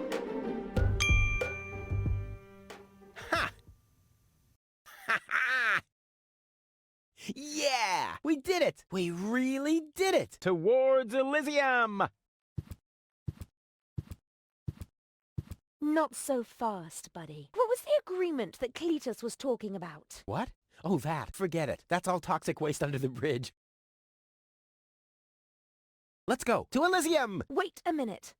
Ha! Ha ha! Yeah! We did it! We really did it! Towards Elysium! Not so fast, buddy. What was the agreement that Cletus was talking about? What? Oh, that. Forget it. That's all toxic waste under the bridge. Let's go. To Elysium! Wait a minute.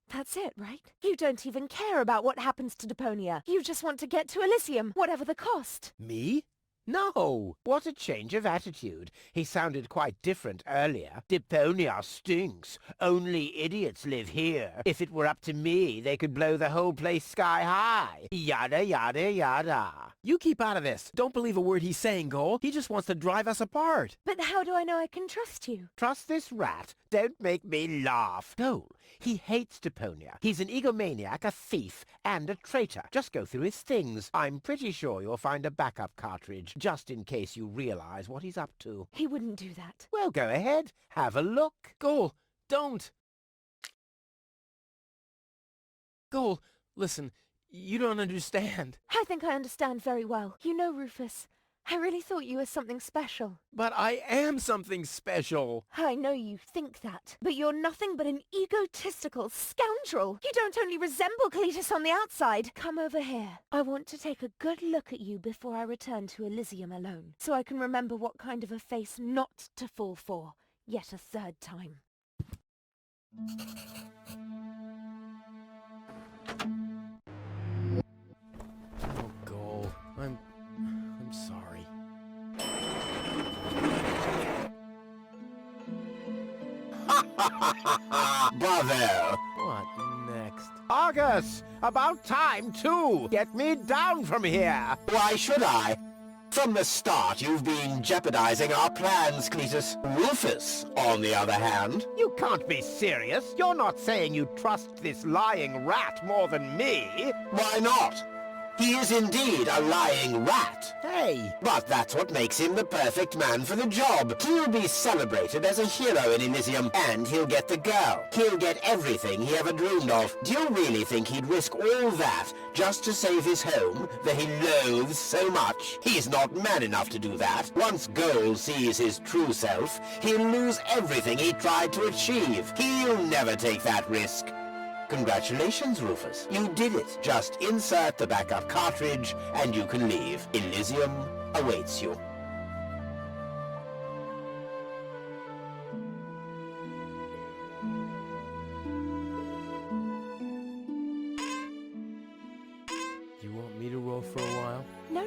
That's it, right? You don't even care about what happens to Deponia. You just want to get to Elysium, whatever the cost. Me? No! What a change of attitude. He sounded quite different earlier. Deponia stinks. Only idiots live here. If it were up to me, they could blow the whole place sky high. Yada, yada, yada. You keep out of this. Don't believe a word he's saying, Goal. He just wants to drive us apart. But how do I know I can trust you? Trust this rat. Don't make me laugh. Goal. He hates Deponia. He's an egomaniac, a thief, and a traitor. Just go through his things. I'm pretty sure you'll find a backup cartridge, just in case you realize what he's up to. He wouldn't do that. Well, go ahead. Have a look. Goal, don't. Goal, listen, you don't understand. I think I understand very well. You know, Rufus, I really thought you were something special. But I am something special. I know you think that, but you're nothing but an egotistical scoundrel. You don't only resemble Cletus on the outside. Come over here. I want to take a good look at you before I return to Elysium alone, so I can remember what kind of a face not to fall for, yet a third time. Oh, Goal, I'm sorry. Bravo! What next? Argus! About time, too! Get me down from here! Why should I? From the start, you've been jeopardizing our plans, Cletus. Rufus, on the other hand... You can't be serious! You're not saying you trust this lying rat more than me! Why not? He is indeed a lying rat. Hey! But that's what makes him the perfect man for the job. He'll be celebrated as a hero in Elysium, and he'll get the girl. He'll get everything he ever dreamed of. Do you really think he'd risk all that just to save his home that he loathes so much? He's not man enough to do that. Once Goal sees his true self, he'll lose everything he tried to achieve. He'll never take that risk. Congratulations, Rufus. You did it. Just insert the backup cartridge and you can leave. Elysium awaits you. You want me to roll for a while? No,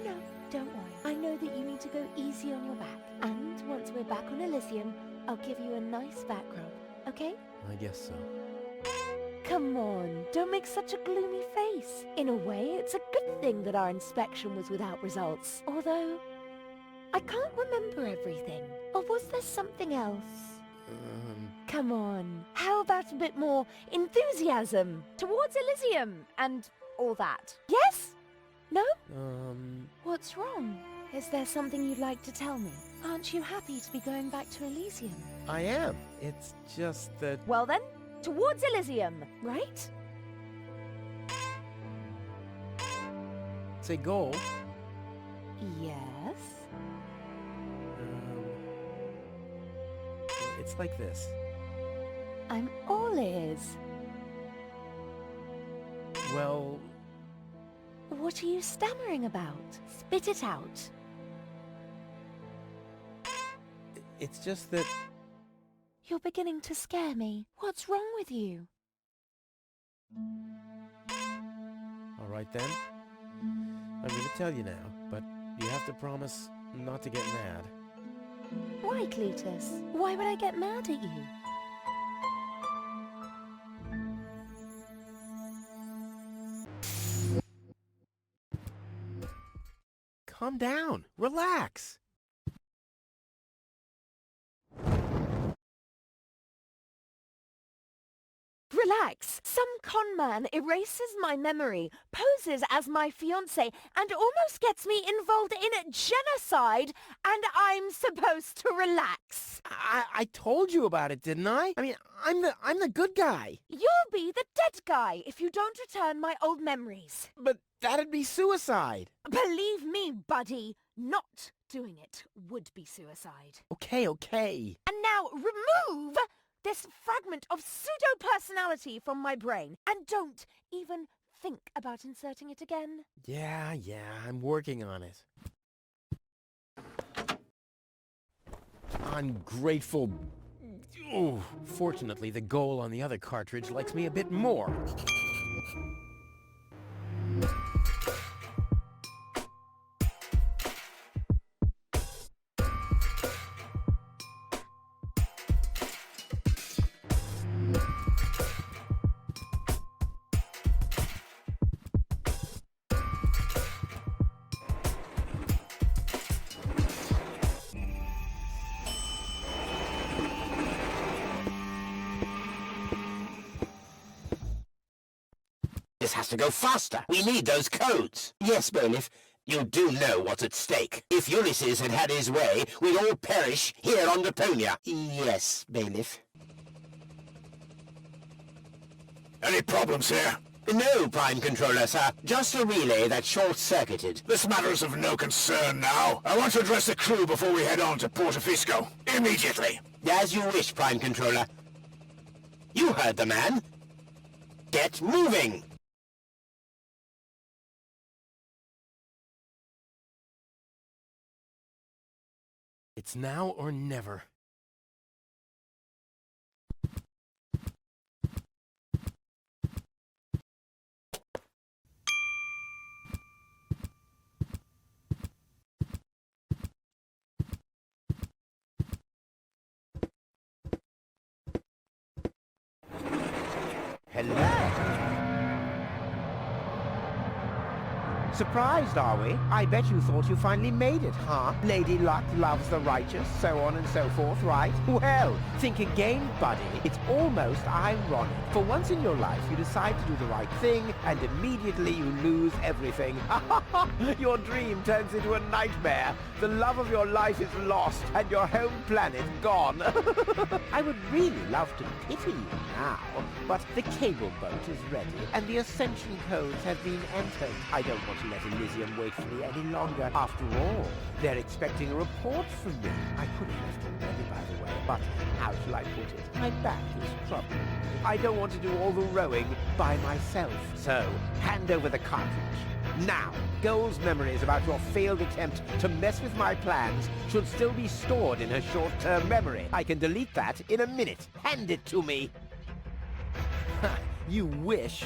don't worry. I know that you need to go easy on your back. And once we're back on Elysium, I'll give you a nice back rub, okay? I guess so. Come on, don't make such a gloomy face. In a way, it's a good thing that our inspection was without results. Although, I can't remember everything. Or was there something else? Come on, how about a bit more enthusiasm towards Elysium and all that? Yes? No? What's wrong? Is there something you'd like to tell me? Aren't you happy to be going back to Elysium? I am. It's just that... Well then, towards Elysium, right? Say goal. Yes. It's like this. I'm all ears. Well, What are you stammering about? Spit it out. it's just that... You're beginning to scare me. What's wrong with you? All right then. I'm gonna tell you now, but you have to promise not to get mad. Why, Cletus? Why would I get mad at you? Calm down. Relax. Relax. Some con man erases my memory, poses as my fiancé, and almost gets me involved in genocide, and I'm supposed to relax. I told you about it, didn't I? I mean, I'm the good guy. You'll be the dead guy if you don't return my old memories. But that'd be suicide. Believe me, buddy, not doing it would be suicide. Okay. And now remove this fragment of pseudo-personality from my brain, and don't even think about inserting it again. Yeah, I'm working on it. Ungrateful... Ooh, fortunately, the goal on the other cartridge likes me a bit more. This has to go faster. We need those codes. Yes, Bailiff. You do know what's at stake. If Ulysses had had his way, we'd all perish here on Deponia. Yes, Bailiff. Any problems here? No, Prime Controller, sir. Just a relay that's short-circuited. This matter is of no concern now. I want to address the crew before we head on to Portofisco. Immediately. As you wish, Prime Controller. You heard the man. Get moving! It's now or never. Hello. Surprised, are we? I bet you thought you finally made it, huh? Lady Luck loves the righteous, so on and so forth, right? Well, think again, buddy. It's almost ironic. For once in your life, you decide to do the right thing, and immediately you lose everything. Your dream turns into a nightmare. The love of your life is lost, and your home planet gone. I would really love to pity you now, but the cable boat is ready, and the ascension codes have been entered. I don't want to let Elysium wait for me any longer. After all, they're expecting a report from me. I could have left already, by the way, but how shall I put it? My back is troubling me. I don't want to do all the rowing by myself. So, hand over the cartridge. Now, Goal's memories about your failed attempt to mess with my plans should still be stored in her short-term memory. I can delete that in a minute. Hand it to me. You wish.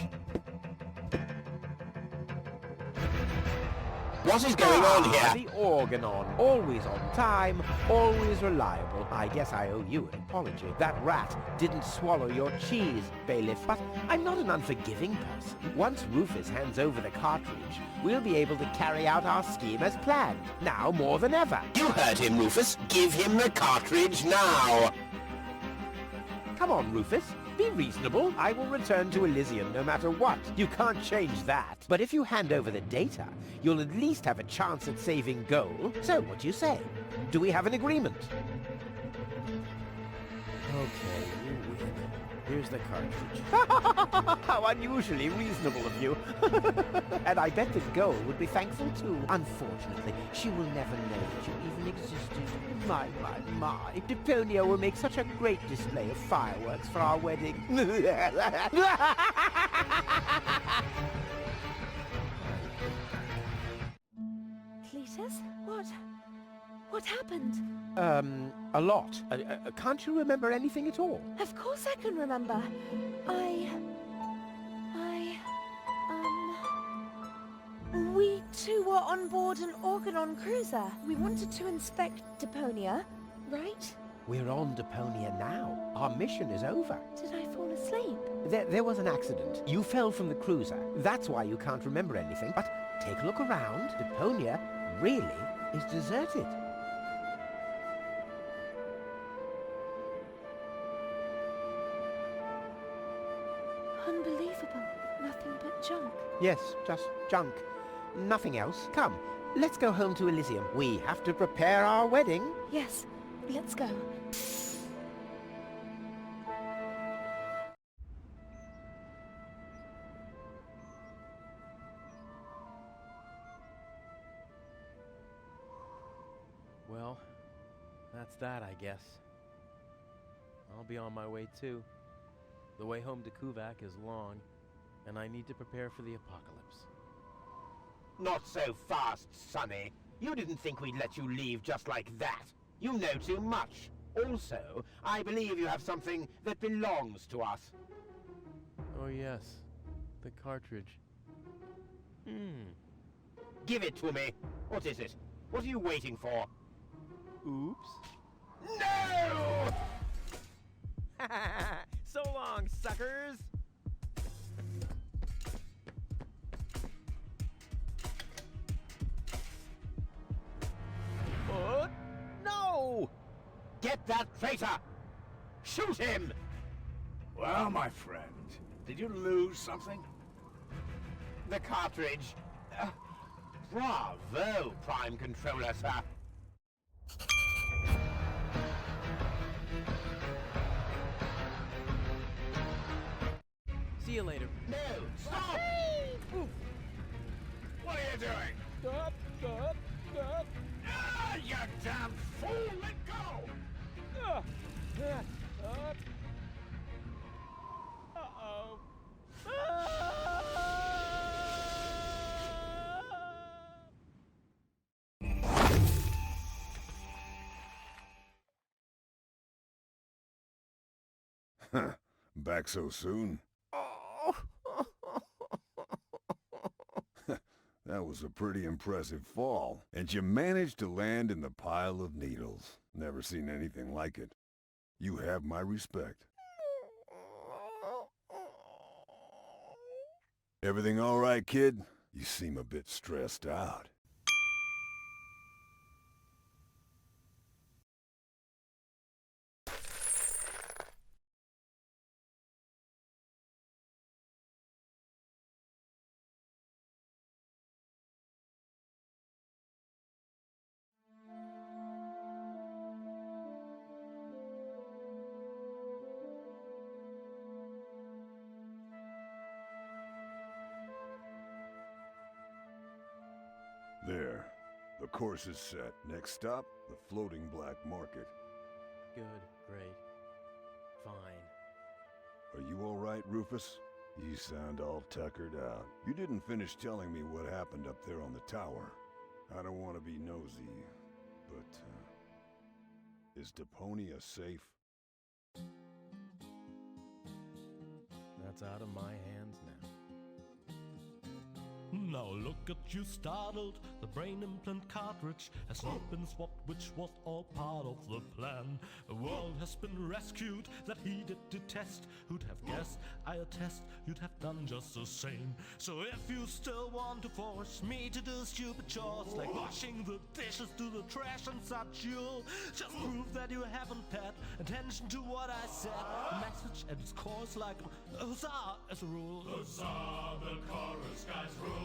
What is going on here? The organon. Always on time, always reliable. I guess I owe you an apology. That rat didn't swallow your cheese, Bailiff, but I'm not an unforgiving person. Once Rufus hands over the cartridge, we'll be able to carry out our scheme as planned. Now more than ever. You heard him, Rufus. Give him the cartridge now. Come on, Rufus. Be reasonable. I will return to Elysium no matter what. You can't change that. But if you hand over the data, you'll at least have a chance at saving Goal. So what do you say? Do we have an agreement? Okay, you win. Here's the cartridge. How unusually reasonable of you. And I bet the goal would be thankful too. Unfortunately, she will never know that you even existed. My. Deponia will make such a great display of fireworks for our wedding. Cletus? What happened? A lot. Can't you remember anything at all? Of course I can remember. We two were on board an organon cruiser. We wanted to inspect Deponia, right? We're on Deponia now. Our mission is over. Did I fall asleep? There was an accident. You fell from the cruiser. That's why you can't remember anything. But take a look around. Deponia really is deserted. Unbelievable. Nothing but junk. Yes, just junk. Nothing else. Come, let's go home to Elysium. We have to prepare our wedding. Yes, let's go. Well, that's that, I guess. I'll be on my way too. The way home to Kuvak is long, and I need to prepare for the apocalypse. Not so fast, Sonny. You didn't think we'd let you leave just like that. You know too much. Also, I believe you have something that belongs to us. Oh yes, the cartridge. Give it to me. What is it? What are you waiting for? Oops. No! So long, suckers! No! Get that traitor! Shoot him! Well, my friend, did you lose something? The cartridge. Bravo, Prime Controller, sir. See you later. No, stop! What are you doing? Stop! Ah, you damn fool! Let go! Uh-oh. Back so soon? That was a pretty impressive fall. And you managed to land in the pile of needles. Never seen anything like it. You have my respect. Everything all right, kid? You seem a bit stressed out. There. The course is set. Next stop, the floating black market. Good, great, fine. Are you all right, Rufus? You sound all tuckered out. You didn't finish telling me what happened up there on the tower. I don't want to be nosy, but, is Deponia safe? That's out of my hands now. Now look at you startled, the brain implant cartridge has not been swapped, which was all part of the plan. A world has been rescued that he did detest. Who'd have guessed, I attest, you'd have done just the same. So if you still want to force me to do stupid chores, like washing the dishes, do the trash and such, you'll just prove that you haven't paid attention to what I said. The message at its core is like a huzzah as a rule. Huzzah, the chorus guys rule.